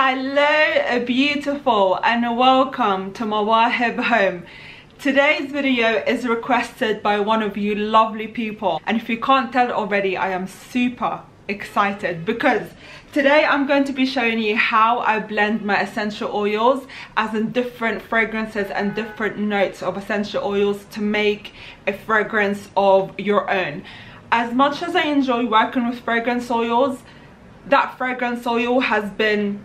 Hello beautiful and welcome to Mawaheb home. Today's video is requested by one of you lovely people, and if you can't tell already, I am super excited because today I'm going to be showing you how I blend my essential oils, as in different fragrances and different notes of essential oils to make a fragrance of your own. As much as I enjoy working with fragrance oils, that fragrance oil has been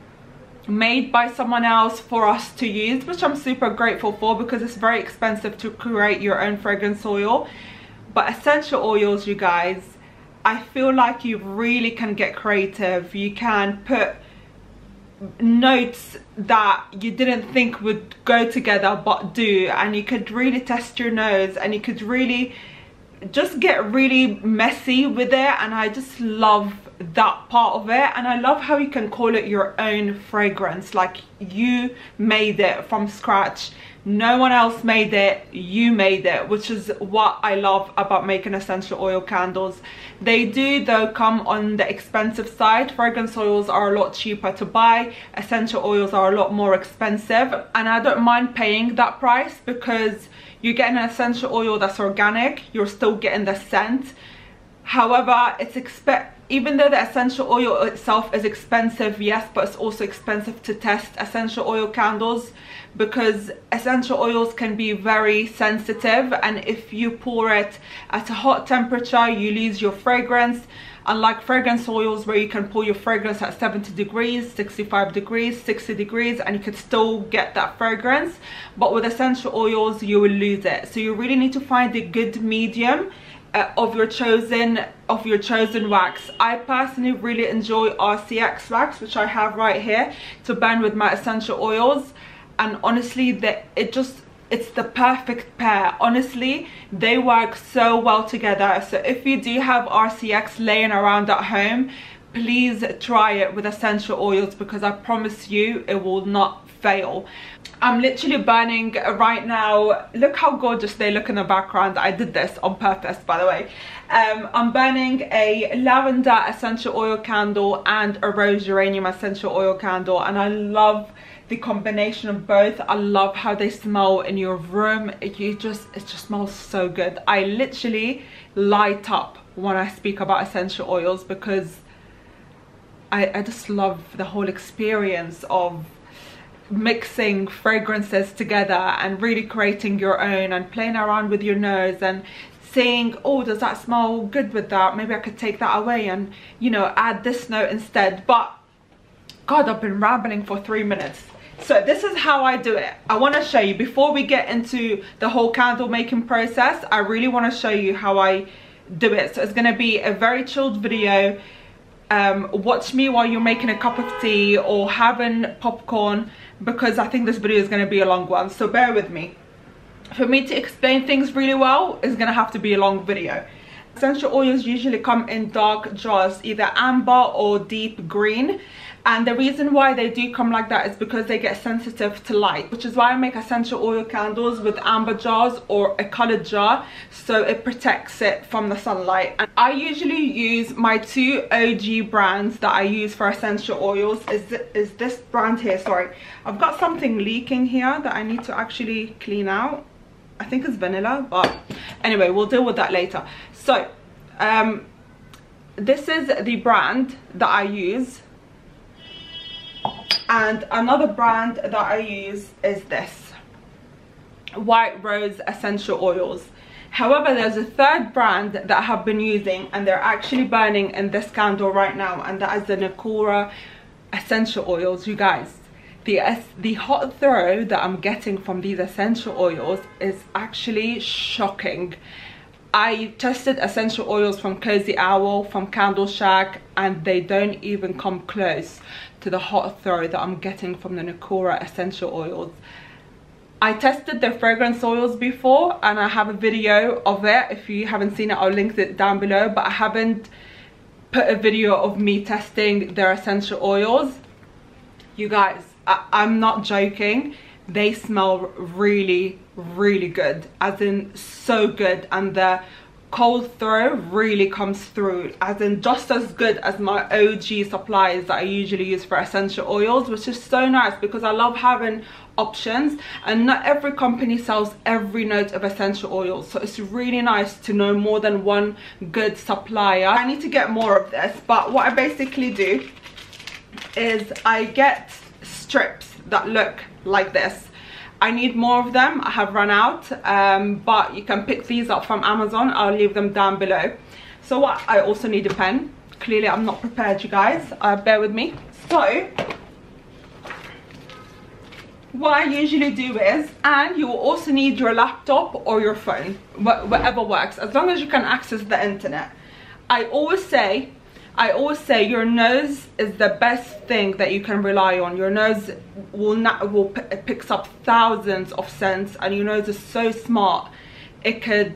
made by someone else for us to use, which I'm super grateful for because it's very expensive to create your own fragrance oil. But essential oils, you guys, I feel like you really can get creative. You can put notes that you didn't think would go together but do, and you could really test your nose, and you could really just get really messy with it, and I just love that part of it. And I love how you can call it your own fragrance, like you made it from scratch, no one else made it, you made it, which is what I love about making essential oil candles. They do though come on the expensive side. Fragrance oils are a lot cheaper to buy, essential oils are a lot more expensive, and I don't mind paying that price because you're getting an essential oil that's organic, you're still getting the scent. However, even though the essential oil itself is expensive, yes, but it's also expensive to test essential oil candles because essential oils can be very sensitive, and if you pour it at a hot temperature, you lose your fragrance. Unlike fragrance oils where you can pour your fragrance at 70 degrees, 65 degrees, 60 degrees, and you could still get that fragrance. But with essential oils, you will lose it. So you really need to find a good medium of your chosen wax. I personally really enjoy RCX wax, which I have right here, to blend with my essential oils. And honestly, it's the perfect pair. Honestly, they work so well together. So if you do have RCX laying around at home, please try it with essential oils because I promise you it will not fail. I'm literally burning right now. Look how gorgeous they look in the background. I did this on purpose, by the way. I'm burning a lavender essential oil candle and a rose geranium essential oil candle, and I love the combination of both. I love how they smell in your room. It just smells so good. I literally light up when I speak about essential oils because I just love the whole experience of mixing fragrances together and really creating your own and playing around with your nose and saying, oh, does that smell good with that? Maybe I could take that away and, you know, add this note instead. But God, I've been rambling for 3 minutes. So this is how I do it. I want to show you, before we get into the whole candle making process, I really want to show you how I do it. So it's going to be a very chilled video. Watch me while you're making a cup of tea or having popcorn, because I think this video is going to be a long one, so bear with me. For me to explain things really well, it's going to have to be a long video. Essential oils usually come in dark jars, either amber or deep green, and the reason why they do come like that is because they get sensitive to light, which is why I make essential oil candles with amber jars or a colored jar, so it protects it from the sunlight. And I usually use my two OG brands that I use for essential oils is this brand here. Sorry, I've got something leaking here that I need to actually clean out. I think it's vanilla, but anyway, we'll deal with that later. So this is the brand that I use, and another brand that I use is this White Rose essential oils. However, there's a third brand that I have been using, and they're actually burning in this candle right now, and that is the Naissance essential oils. You guys, the hot throw that I'm getting from these essential oils is actually shocking. I tested essential oils from Cosy Owl, from Candle Shack, and they don't even come close to the hot throw that I'm getting from the Naissance essential oils. I tested their fragrance oils before, and I have a video of it. If you haven't seen it, I'll link it down below, but I haven't put a video of me testing their essential oils. You guys, I'm not joking, they smell really, really good, as in so good, and the cold throw really comes through, as in just as good as my OG supplies that I usually use for essential oils, which is so nice because I love having options, and not every company sells every note of essential oils, so it's really nice to know more than one good supplier. I need to get more of this, but what I basically do is I get strips that look like this. I need more of them. I have run out, but you can pick these up from Amazon. I'll leave them down below. So what, I also need a pen. Clearly I'm not prepared, you guys, bear with me. So what I usually do is, and you will also need your laptop or your phone, whatever works, as long as you can access the internet. I always say your nose is the best thing that you can rely on. Your nose picks up thousands of scents, and your nose is so smart. It could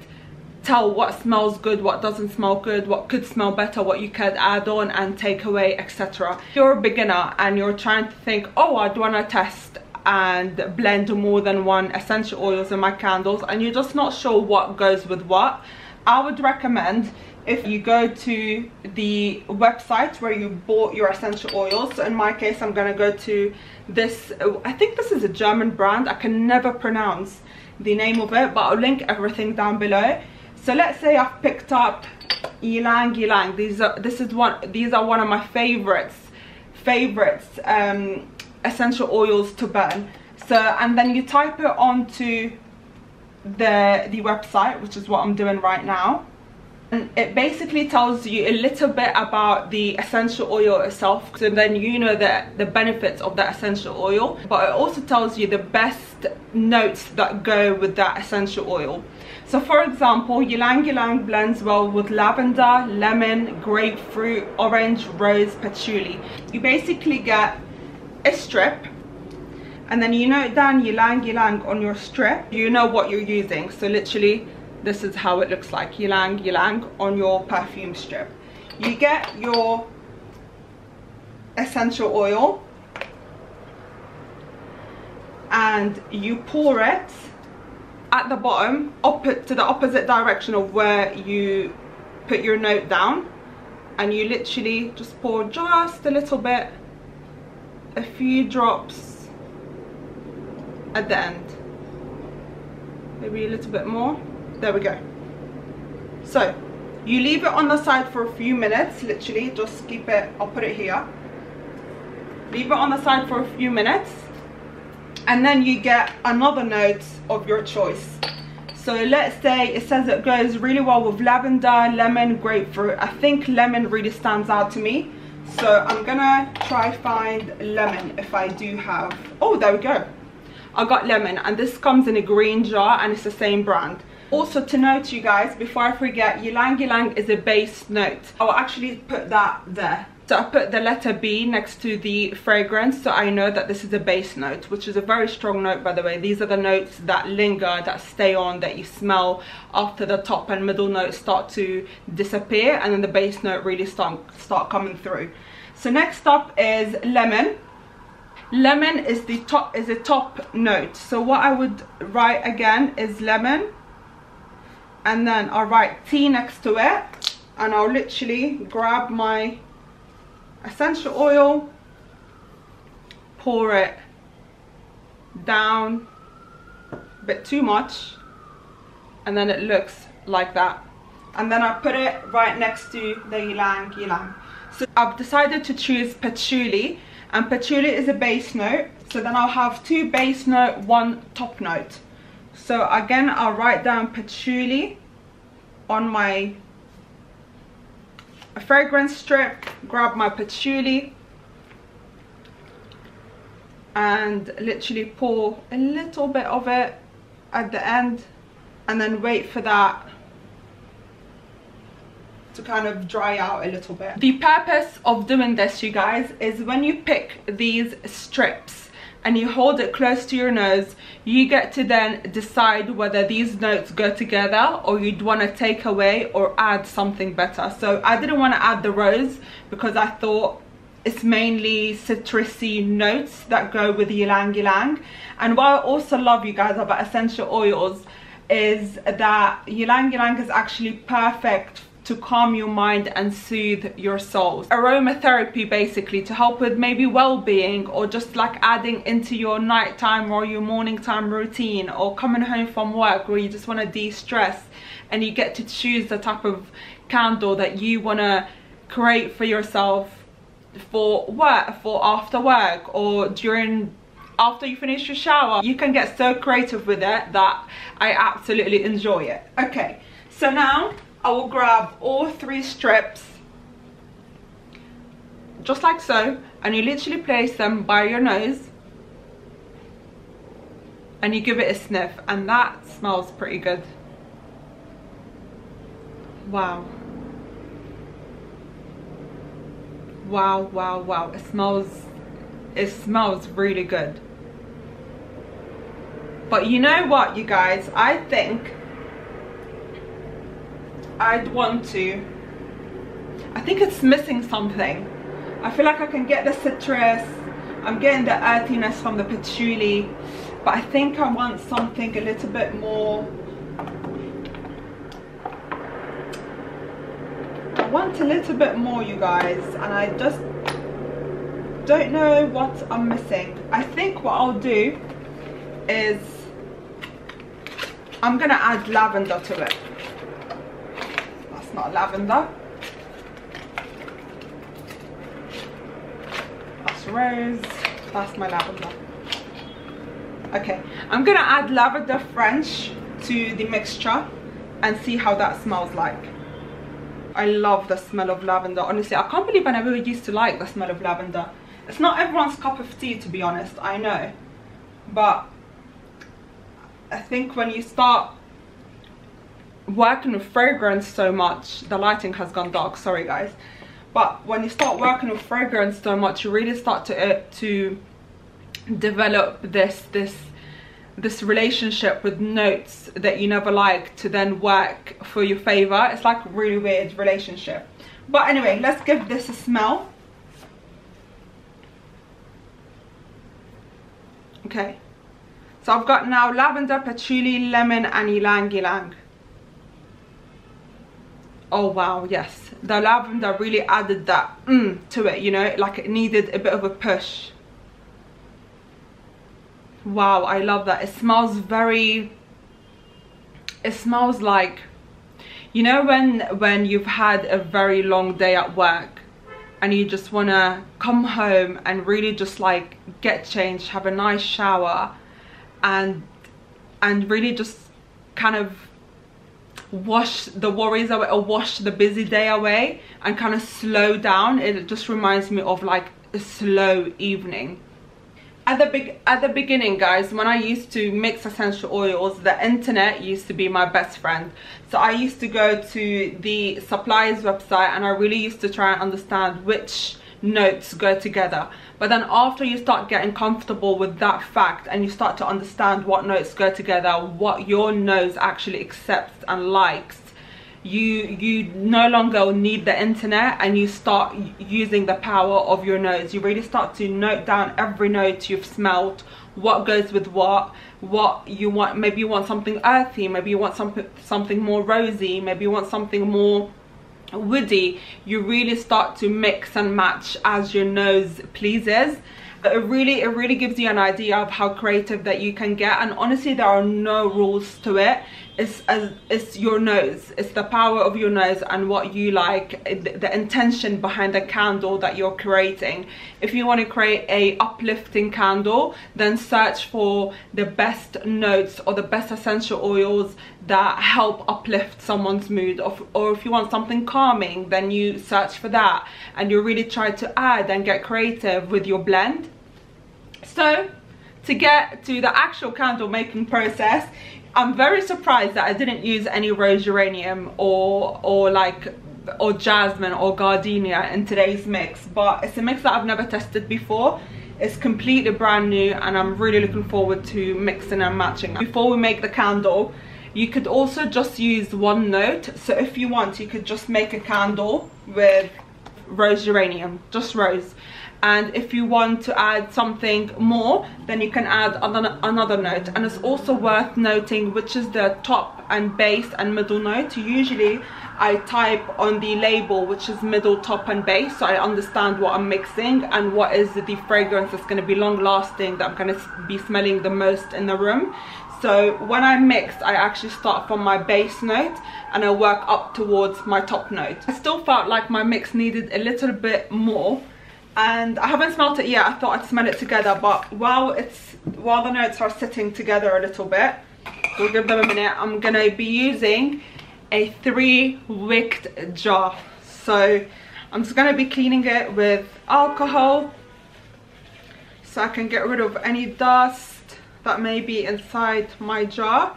tell what smells good, what doesn't smell good, what could smell better, what you could add on and take away, etc. If you're a beginner and you're trying to think, oh, I'd want to test and blend more than one essential oils in my candles, and you're just not sure what goes with what, I would recommend if you go to the website where you bought your essential oils. So in my case, I'm going to go to this, I think this is a German brand, I can never pronounce the name of it, but I'll link everything down below. So let's say I've picked up ylang ylang. These are one of my favorites essential oils to burn. So, and then you type it onto the website, which is what I'm doing right now, and it basically tells you a little bit about the essential oil itself, so then you know the benefits of that essential oil, but it also tells you the best notes that go with that essential oil. So for example, ylang ylang blends well with lavender, lemon, grapefruit, orange, rose, patchouli. You basically get a strip, and then you note down ylang ylang on your strip. You know what you're using, so literally this is how it looks like, ylang ylang on your perfume strip. You get your essential oil and you pour it at the bottom, to the opposite direction of where you put your note down, and you literally just pour just a little bit, a few drops at the end, maybe a little bit more. There we go. So you leave it on the side for a few minutes, literally just keep it, I'll put it here, leave it on the side for a few minutes, and then you get another note of your choice. So let's say it says it goes really well with lavender, lemon, grapefruit. I think lemon really stands out to me, so I'm gonna try find lemon if I do have. Oh, there we go, I got lemon, and this comes in a green jar and it's the same brand. Also to note, you guys, before I forget, ylang ylang is a base note. I'll actually put that there. So I put the letter B next to the fragrance, so I know that this is a base note, which is a very strong note, by the way. These are the notes that linger, that stay on, that you smell after the top and middle notes start to disappear, and then the base note really start coming through. So next up is lemon. Lemon is a top note. So what I would write again is lemon, and then I'll write T next to it, and I'll literally grab my essential oil, pour it down a bit too much, and then it looks like that, and then I put it right next to the ylang ylang. So I've decided to choose patchouli, and patchouli is a base note, so then I'll have two base note, one top note. So again, I'll write down patchouli on my fragrance strip, grab my patchouli, and literally pour a little bit of it at the end, and then wait for that to kind of dry out a little bit. The purpose of doing this, you guys, is when you pick these strips and you hold it close to your nose, you get to then decide whether these notes go together or you'd want to take away or add something better. So I didn't want to add the rose because I thought it's mainly citrusy notes that go with ylang ylang. And what I also love, you guys, about essential oils is that ylang ylang is actually perfect to calm your mind and soothe your soul. Aromatherapy basically to help with maybe well-being, or just like adding into your nighttime or your morning time routine, or coming home from work where you just want to de-stress and you get to choose the type of candle that you want to create for yourself for work, for after work, or after you finish your shower. You can get so creative with it that I absolutely enjoy it. Okay, so now I will grab all 3 strips, just like so, and you literally place them by your nose and you give it a sniff, and that smells pretty good. Wow. Wow, wow, wow. It smells really good. But you know what, you guys, I think I think it's missing something. I feel like I can get the citrus, I'm getting the earthiness from the patchouli, but I think I want something a little bit more. I want a little bit more, you guys, and I just don't know what I'm missing. I think what I'll do is I'm gonna add lavender to it. That's not lavender, that's rose, that's my lavender. Okay, I'm gonna add lavender French to the mixture and see how that smells like. I love the smell of lavender. Honestly, I can't believe I never used to like the smell of lavender. It's not everyone's cup of tea, to be honest, I know, but I think when you start working with fragrance so much, the lighting has gone dark, sorry guys, but when you start working with fragrance so much, you really start to develop this relationship with notes that you never liked to then work for your favor. It's like a really weird relationship. But anyway, let's give this a smell. Okay, so I've got now lavender, patchouli, lemon and ylang ylang. Oh wow, yes, the lavender really added that to it, you know, like it needed a bit of a push. Wow, I love that. It smells like, you know, when you've had a very long day at work and you just want to come home and really just like get changed, have a nice shower and really just kind of wash the worries away, or wash the busy day away and kind of slow down. It just reminds me of like a slow evening. At the beginning, guys, when I used to mix essential oils, the internet used to be my best friend. So I used to go to the suppliers website and I really used to try and understand which notes go together. But then after you start getting comfortable with that fact and you start to understand what notes go together, what your nose actually accepts and likes, you no longer need the internet and you start using the power of your nose. You really start to note down every note you've smelled, what goes with what you want. Maybe you want something earthy, maybe you want something more rosy, maybe you want something more woody. You really start to mix and match as your nose pleases. It really gives you an idea of how creative that you can get, and honestly there are no rules to it. It's your nose, it's the power of your nose and what you like, the intention behind the candle that you're creating. If you want to create a uplifting candle, then search for the best notes or the best essential oils that help uplift someone's mood, or if you want something calming, then you search for that and you really try to add and get creative with your blend. So to get to the actual candle making process, I'm very surprised that I didn't use any rose geranium or jasmine or gardenia in today's mix, but it's a mix that I've never tested before. It's completely brand new and I'm really looking forward to mixing and matching. Before we make the candle, you could also just use one note. So if you want, you could just make a candle with rose geranium, just rose, and if you want to add something more, then you can add another note. And it's also worth noting which is the top and base and middle note. Usually I type on the label which is middle, top and base, so I understand what I'm mixing and what is the fragrance that's going to be long lasting, that I'm going to be smelling the most in the room. So when I mix, I actually start from my base note and I work up towards my top note. I still felt like my mix needed a little bit more, and I haven't smelled it yet. I thought I'd smell it together, but while the notes are sitting together a little bit, we'll give them a minute. I'm gonna be using a 3-wicked jar, so I'm just gonna be cleaning it with alcohol so I can get rid of any dust that may be inside my jar.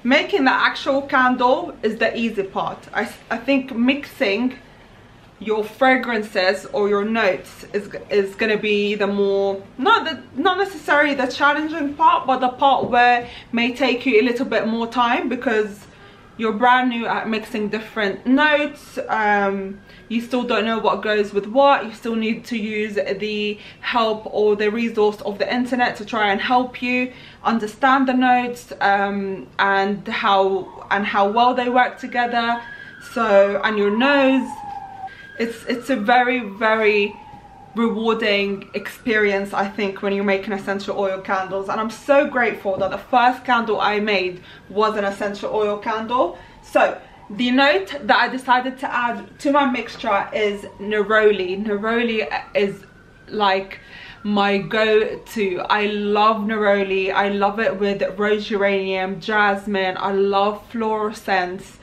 Making the actual candle is the easy part. I think mixing your fragrances or your notes is going to be the more, not necessarily the challenging part, but the part where may take you a little bit more time, because you're brand new at mixing different notes. You still don't know what goes with what. You still need to use the help or the resource of the internet to try and help you understand the notes, and how well they work together. So, and your nose, it's a very, very rewarding experience, I think, when you're making essential oil candles. And I'm so grateful that the first candle I made was an essential oil candle. So the note that I decided to add to my mixture is neroli. Neroli is like my go-to. I love neroli. I love it with rose geranium, jasmine. I love floral scents,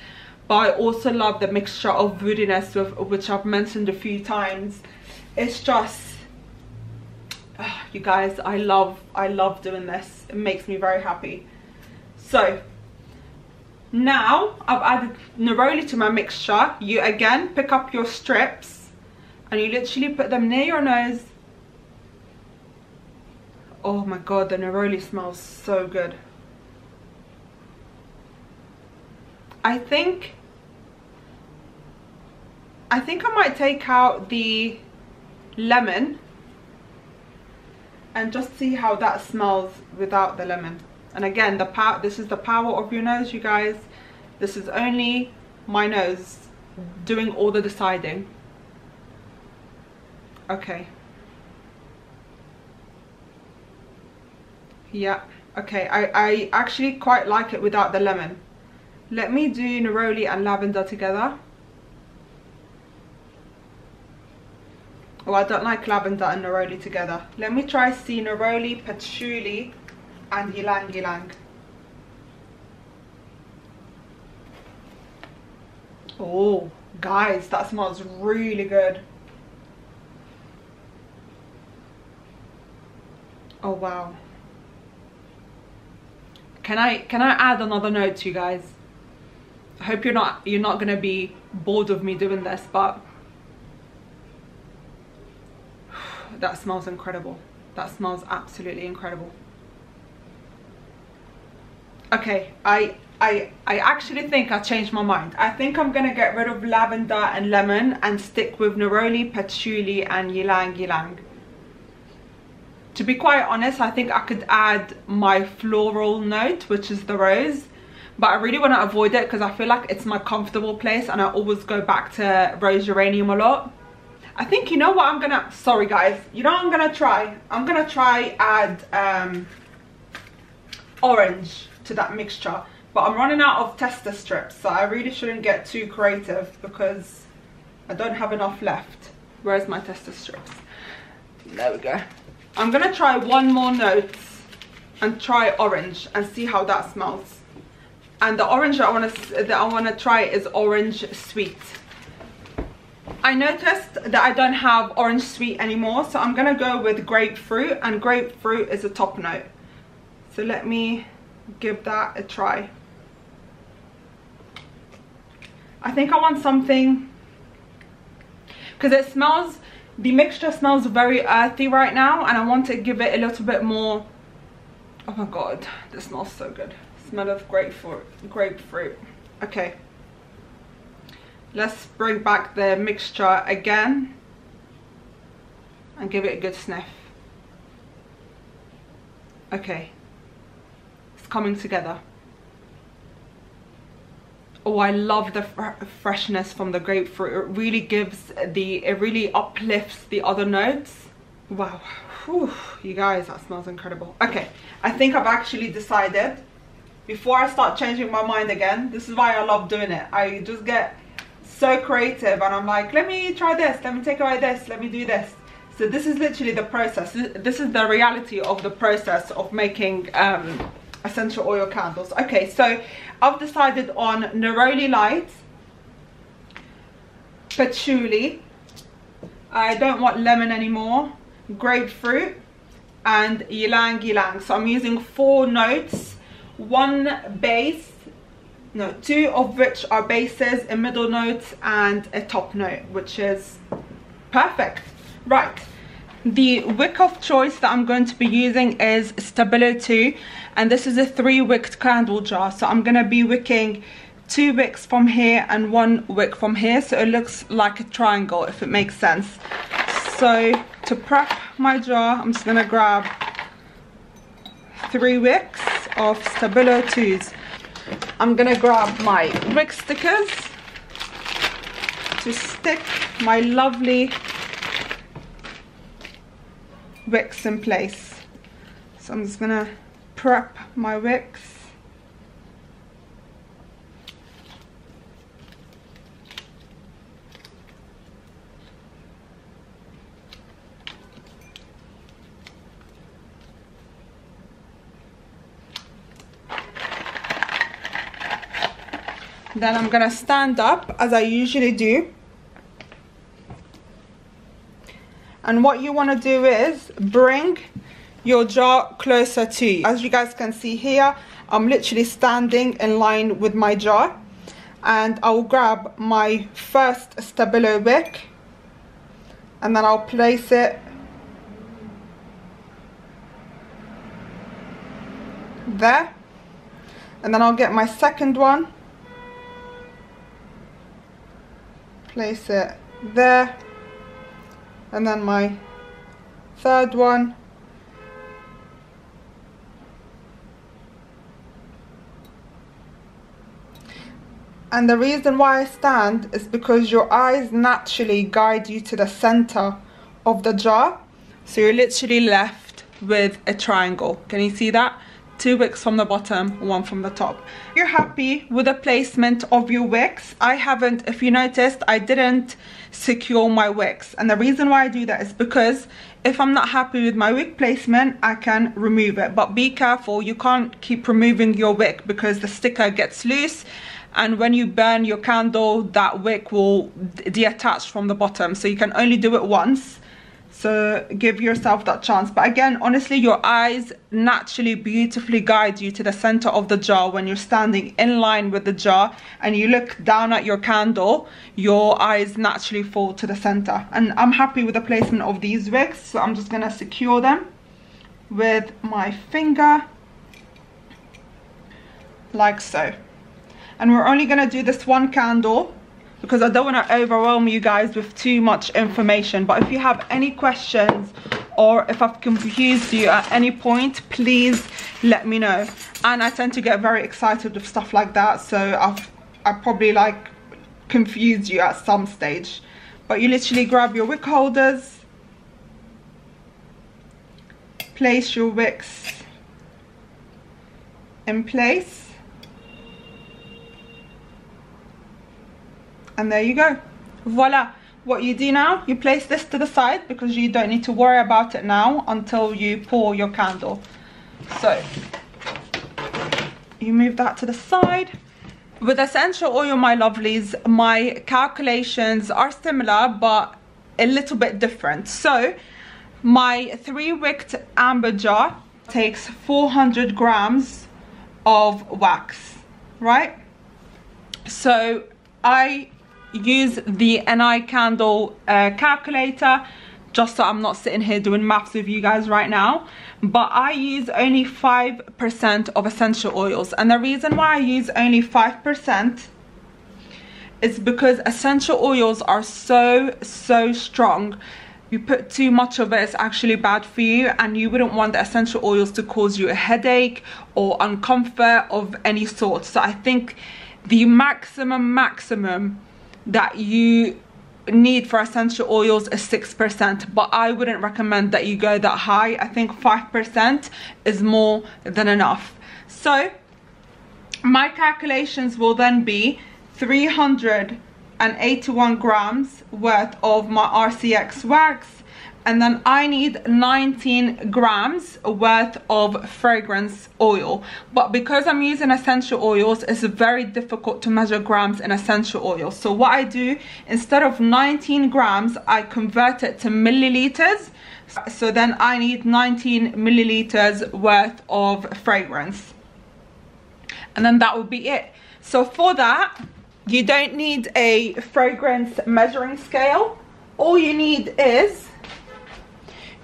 but I also love the mixture of woodiness, which I've mentioned a few times. It's just, you guys, I love doing this. It makes me very happy. So now I've added neroli to my mixture. You again pick up your strips and you literally put them near your nose. Oh my god, the neroli smells so good. I think I might take out the lemon and just see how that smells without the lemon. And again, this is the power of your nose, you guys. This is only my nose doing all the deciding. Okay. Yeah, okay. I actually quite like it without the lemon. Let me do neroli and lavender together. Oh, I don't like lavender and neroli together. Let me try neroli, patchouli and ylang ylang. Oh guys, that smells really good. Oh wow. Can I add another note to you guys? I hope you're not gonna be bored of me doing this, but that smells incredible. That smells absolutely incredible. Okay, I actually think I changed my mind. I think I'm gonna get rid of lavender and lemon and stick with neroli, patchouli and ylang ylang. To be quite honest, I think I could add my floral note, which is the rose, but I really want to avoid it because I feel like it's my comfortable place and I always go back to rose geranium a lot. I think, you know what I'm gonna, sorry guys, you know what I'm gonna try? I'm gonna try add orange to that mixture, but I'm running out of tester strips, so I really shouldn't get too creative because I don't have enough left. Where's my tester strips? There we go. I'm gonna try one more note and try orange and see how that smells. And the orange that I wanna try is orange sweet. I noticed that I don't have orange sweet anymore, so I'm gonna go with grapefruit, and grapefruit is a top note. So let me give that a try. I think I want something, because it smells, the mixture smells very earthy right now, and I want to give it a little bit more. Oh my god, this smells so good. Smell of grapefruit. Okay. Let's bring back the mixture again and give it a good sniff. Okay, it's coming together. Oh, I love the freshness from the grapefruit. It really gives it really uplifts the other notes. Wow. Whew, you guys, that smells incredible. Okay, I think I've actually decided, before I start changing my mind again, this is why I love doing it. I just get so creative and I'm like, let me try this, let me take away this, let me do this. So this is literally the process. This is the reality of the process of making essential oil candles. Okay, so I've decided on neroli light, patchouli, I don't want lemon anymore, grapefruit, and ylang ylang. So I'm using 4 notes, 1 base, no, 2 of which are bases, a middle note and a top note, which is perfect. Right, the wick of choice that I'm going to be using is Stabilo 2, and this is a 3-wicked candle jar. So I'm going to be wicking 2 wicks from here and 1 wick from here, so it looks like a triangle, if it makes sense. So to prep my jar, I'm just going to grab 3 wicks of Stabilo 2s. I'm going to grab my wick stickers to stick my lovely wicks in place. So I'm just going to prep my wicks. Then I'm going to stand up as I usually do. And what you want to do is bring your jar closer to you. As you guys can see here, I'm literally standing in line with my jar. And I'll grab my first Stabilo wick. And then I'll place it there. And then I'll get my second one. Place it there. And then my third one. And the reason why I stand is because your eyes naturally guide you to the center of the jar. So you're literally left with a triangle. Can you see that? 2 wicks from the bottom, 1 from the top. You're happy with the placement of your wicks. I haven't, if you noticed, I didn't secure my wicks. And the reason why I do that is because if I'm not happy with my wick placement, I can remove it. But be careful, you can't keep removing your wick because the sticker gets loose. And when you burn your candle, that wick will detach from the bottom. So you can only do it once. So give yourself that chance. But again, honestly, your eyes naturally beautifully guide you to the center of the jar. When you're standing in line with the jar and you look down at your candle, your eyes naturally fall to the center. And I'm happy with the placement of these wicks. So I'm just going to secure them with my finger, like so. And we're only going to do this one candle, because I don't want to overwhelm you guys with too much information. But if you have any questions or if I've confused you at any point, please let me know. And I tend to get very excited with stuff like that, so I probably like confused you at some stage. But you literally grab your wick holders, place your wicks in place. And there you go. Voila. What you do now, you place this to the side because you don't need to worry about it now until you pour your candle. So you move that to the side. With essential oil, my lovelies, my calculations are similar but a little bit different. So my 3-wicked amber jar takes 400 grams of wax, right? So I use the NI candle calculator, just so I'm not sitting here doing maths with you guys right now. But I use only 5% of essential oils, and the reason why I use only 5% is because essential oils are so strong. You put too much of it, it's actually bad for you, and you wouldn't want the essential oils to cause you a headache or uncomfort of any sort. So I think the maximum that you need for essential oils is 6%, but I wouldn't recommend that you go that high. I think 5% is more than enough. So my calculations will then be 381 grams worth of my RCX wax, and then I need 19 grams worth of fragrance oil. But because I'm using essential oils, it's very difficult to measure grams in essential oils. So what I do, instead of 19 grams, I convert it to milliliters. So then I need 19 milliliters worth of fragrance, and then that would be it. So for that, you don't need a fragrance measuring scale. All you need is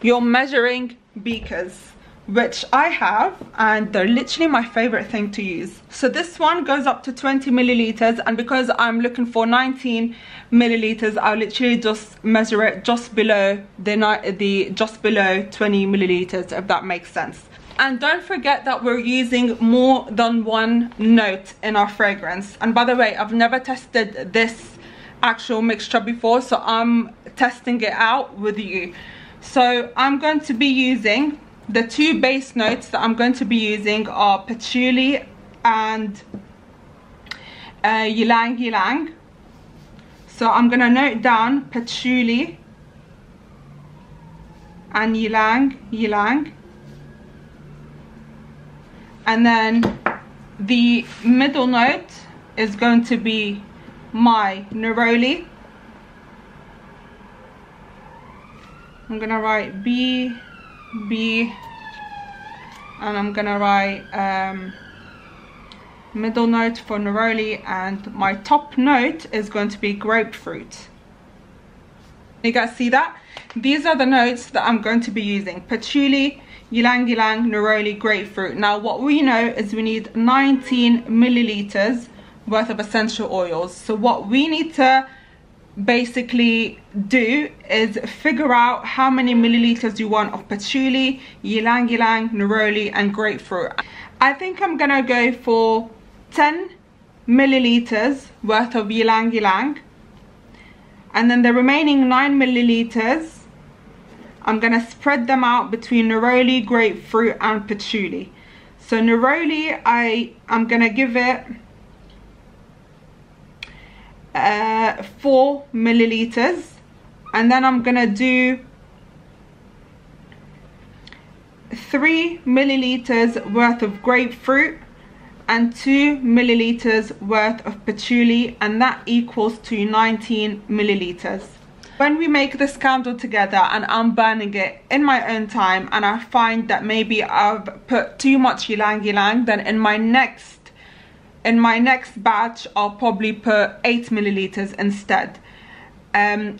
your measuring beakers, which I have, and they're literally my favorite thing to use. So this one goes up to 20 milliliters, and because I'm looking for 19 milliliters, I'll literally just measure it just below just below 20 milliliters, if that makes sense. And don't forget that we're using more than one note in our fragrance. And by the way, I've never tested this actual mixture before, so I'm testing it out with you. So I'm going to be using, the two base notes that I'm going to be using are patchouli and ylang ylang. So I'm going to note down patchouli and ylang ylang. And then the middle note is going to be my neroli. I'm gonna write B, and I'm gonna write middle note for neroli, and my top note is going to be grapefruit. You guys see that? These are the notes that I'm going to be using: patchouli, ylang ylang, neroli, grapefruit. Now what we know is we need 19 milliliters worth of essential oils. So what we need to basically do is figure out how many milliliters you want of patchouli, ylang ylang, neroli and grapefruit. I think I'm gonna go for 10 milliliters worth of ylang ylang, and then the remaining 9 milliliters I'm gonna spread them out between neroli, grapefruit and patchouli. So neroli, I'm gonna give it 4 milliliters, and then I'm gonna do 3 milliliters worth of grapefruit and 2 milliliters worth of patchouli, and that equals to 19 milliliters. When we make this candle together and I'm burning it in my own time, and I find that maybe I've put too much ylang ylang, then in my next batch I'll probably put 8 milliliters instead.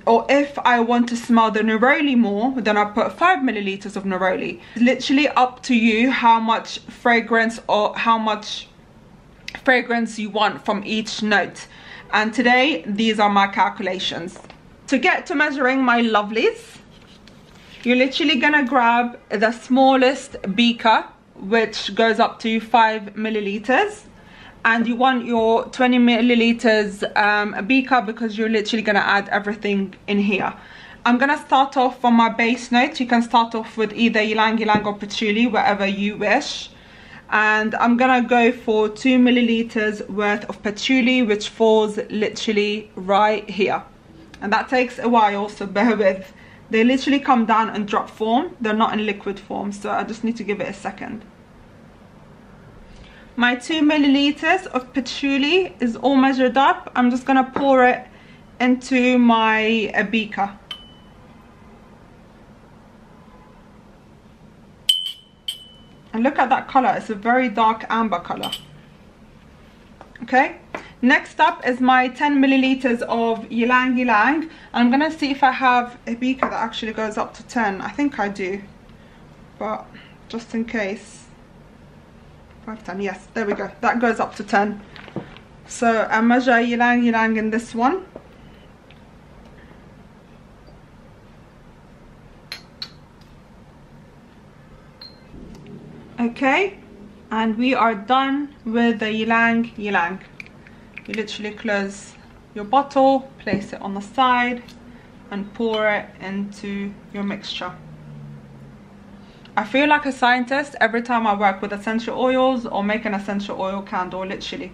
Or if I want to smell the neroli more, then I'll put 5 milliliters of neroli. It's literally up to you how much fragrance you want from each note. And today these are my calculations. To get to measuring my lovelies, you're literally gonna grab the smallest beaker, which goes up to 5 milliliters, and you want your 20 milliliters beaker because you're literally gonna add everything in here. I'm gonna start off from my base note. You can start off with either ylang ylang or patchouli, whatever you wish. And I'm gonna go for 2 milliliters worth of patchouli, which falls literally right here. And that takes a while, so bear with. They literally come down in drop form. They're not in liquid form, so I just need to give it a second. My 2 milliliters of patchouli is all measured up. I'm just gonna pour it into my beaker. And look at that color, it's a very dark amber color. Okay, next up is my 10 milliliters of ylang ylang. I'm gonna see if I have a beaker that actually goes up to 10. I think I do, but just in case. 5, 10, yes, there we go, that goes up to 10. So I measure ylang ylang in this one. Okay, and we are done with the ylang ylang. You literally close your bottle, place it on the side, and pour it into your mixture. I feel like a scientist every time I work with essential oils or make an essential oil candle, literally.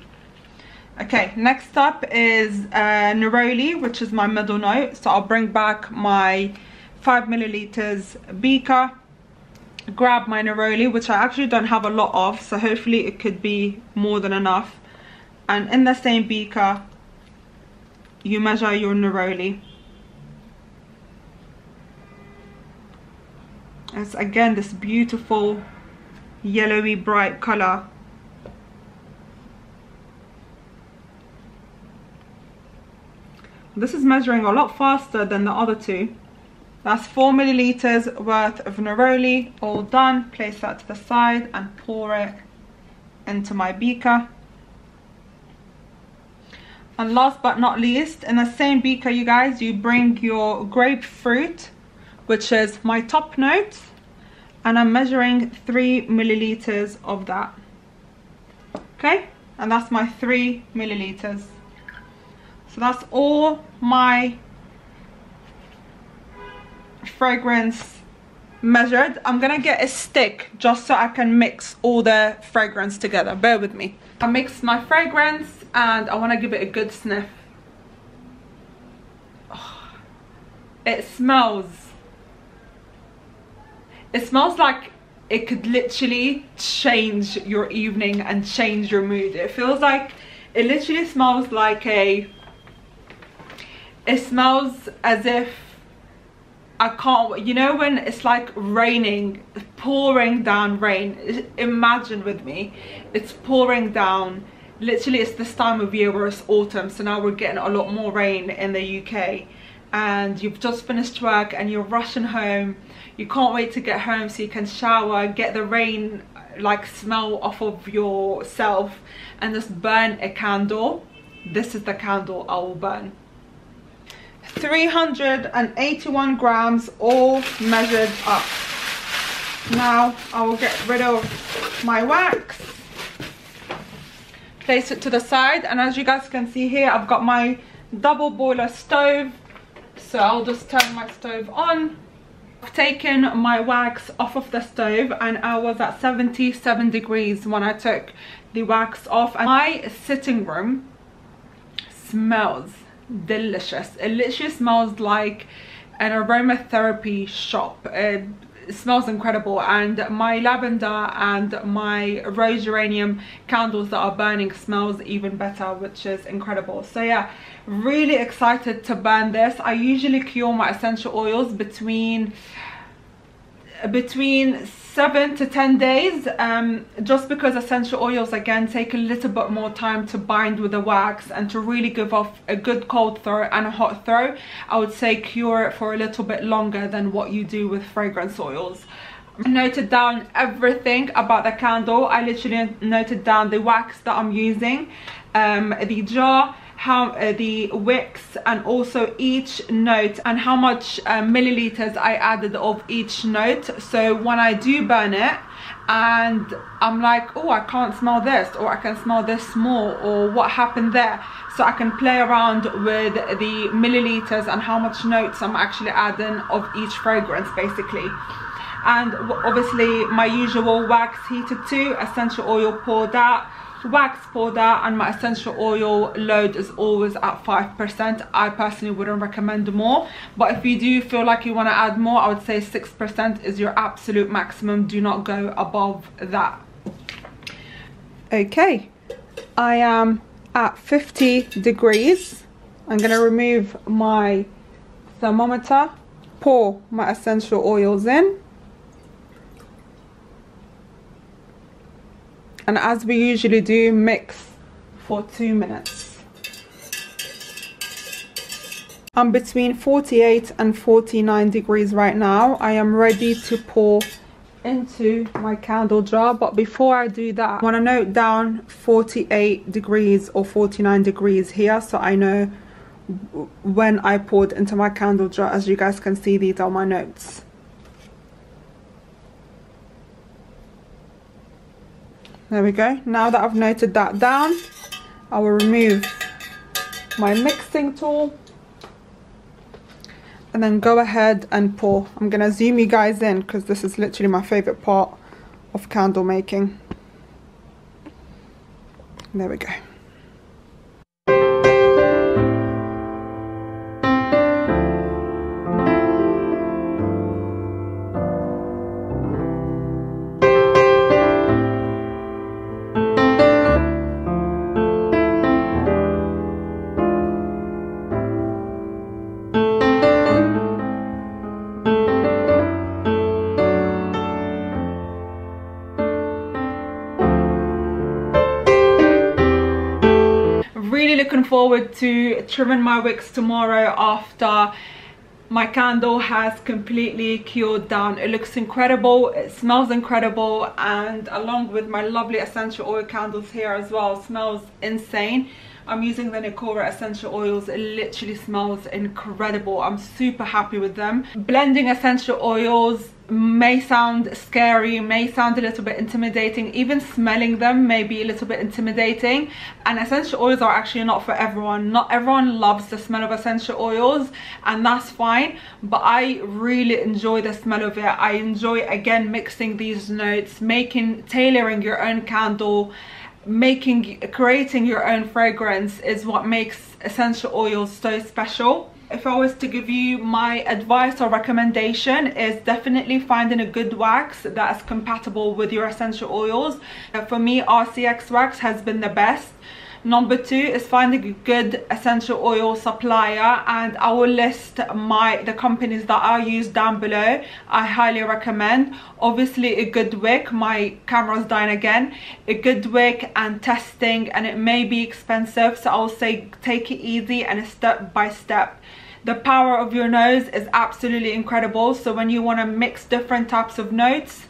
Okay, next up is neroli, which is my middle note. So I'll bring back my 5 milliliters beaker, grab my neroli, which I actually don't have a lot of, so hopefully it could be more than enough. And in the same beaker, you measure your neroli. It's again this beautiful yellowy bright color. This is measuring a lot faster than the other two. That's 4 milliliters worth of neroli, all done. Place that to the side and pour it into my beaker. And last but not least, in the same beaker, you guys, you bring your grapefruit, which is my top note, and I'm measuring 3 milliliters of that. Okay, and that's my 3 milliliters. So that's all my fragrance measured. I'm gonna get a stick just so I can mix all the fragrance together. Bear with me. I mixed my fragrance and I want to give it a good sniff. Oh, it smells like it could literally change your evening and change your mood. It feels like, it literally smells like it smells as if I can't, you know when it's like raining, pouring down rain. Imagine with me, it's pouring down. Literally it's this time of year where it's autumn, so now we're getting a lot more rain in the UK, and you've just finished work and you're rushing home. You can't wait to get home so you can shower, get the rain like smell off of yourself, and just burn a candle. This is the candle I will burn. 381 grams, all measured up. Now I will get rid of my wax, place it to the side, and as you guys can see here, I've got my double boiler stove, so I'll just turn my stove on. I've taken my wax off of the stove and I was at 77 degrees when I took the wax off, and my sitting room smells delicious. It literally smells like an aromatherapy shop. It smells incredible, and my lavender and my rose geranium candles that are burning smells even better, which is incredible. So yeah, really excited to burn this. I usually cure my essential oils between 7 to 10 days, just because essential oils again take a little bit more time to bind with the wax and to really give off a good cold throw and a hot throw. I would say cure it for a little bit longer than what you do with fragrance oils. I noted down everything about the candle. I literally noted down the wax that I'm using, the jar, how the wicks, and also each note and how much milliliters I added of each note. So when I do burn it and I'm like, oh, I can't smell this, or I can smell this more, or what happened there, so I can play around with the milliliters and how much notes I'm actually adding of each fragrance basically. And obviously my usual wax heated to, essential oil poured out, wax poured out, and my essential oil load is always at 5%. I personally wouldn't recommend more, but if you do feel like you want to add more, I would say 6% is your absolute maximum. Do not go above that. Okay, I am at 50 degrees. I'm going to remove my thermometer, pour my essential oils in, and as we usually do, mix for 2 minutes. I'm between 48 and 49 degrees right now. I am ready to pour into my candle jar, but before I do that, I want to note down 48 degrees or 49 degrees here, so I know when I poured into my candle jar. As you guys can see, these are my notes. There we go. Now that I've noted that down, I will remove my mixing tool and then go ahead and pour. I'm gonna zoom you guys in because this is literally my favorite part of candle making. There we go. Really looking forward to trimming my wicks tomorrow after my candle has completely cured down. It looks incredible, it smells incredible, and along with my lovely essential oil candles here as well, smells insane. I'm using the Nikora essential oils. It literally smells incredible. I'm super happy with them. Blending essential oils may sound scary, may sound a little bit intimidating. Even smelling them may be a little bit intimidating, and essential oils are actually not for everyone. Not everyone loves the smell of essential oils, and that's fine, but I really enjoy the smell of it. I enjoy, again, mixing these notes, tailoring your own candle, creating your own fragrance is what makes essential oils so special. If I was to give you my advice or recommendation, is definitely finding a good wax that is compatible with your essential oils. For me, RCX wax has been the best. Number 2 is finding a good essential oil supplier, and I will list the companies that I use down below. I highly recommend. Obviously, a good wick. My camera's dying again. A good wick and testing, and it may be expensive, so I'll say take it easy and step by step. The power of your nose is absolutely incredible, so when you want to mix different types of notes,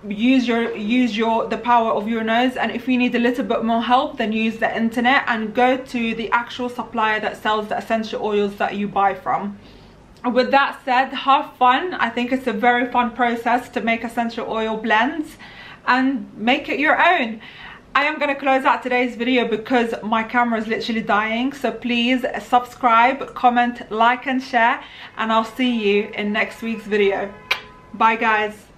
use the power of your nose. And if you need a little bit more help, then use the internet and go to the actual supplier that sells the essential oils that you buy from. With that said, have fun. I think it's a very fun process to make essential oil blends and make it your own. I am going to close out today's video because my camera is literally dying, so please subscribe, comment, like and share, and I'll see you in next week's video. Bye guys.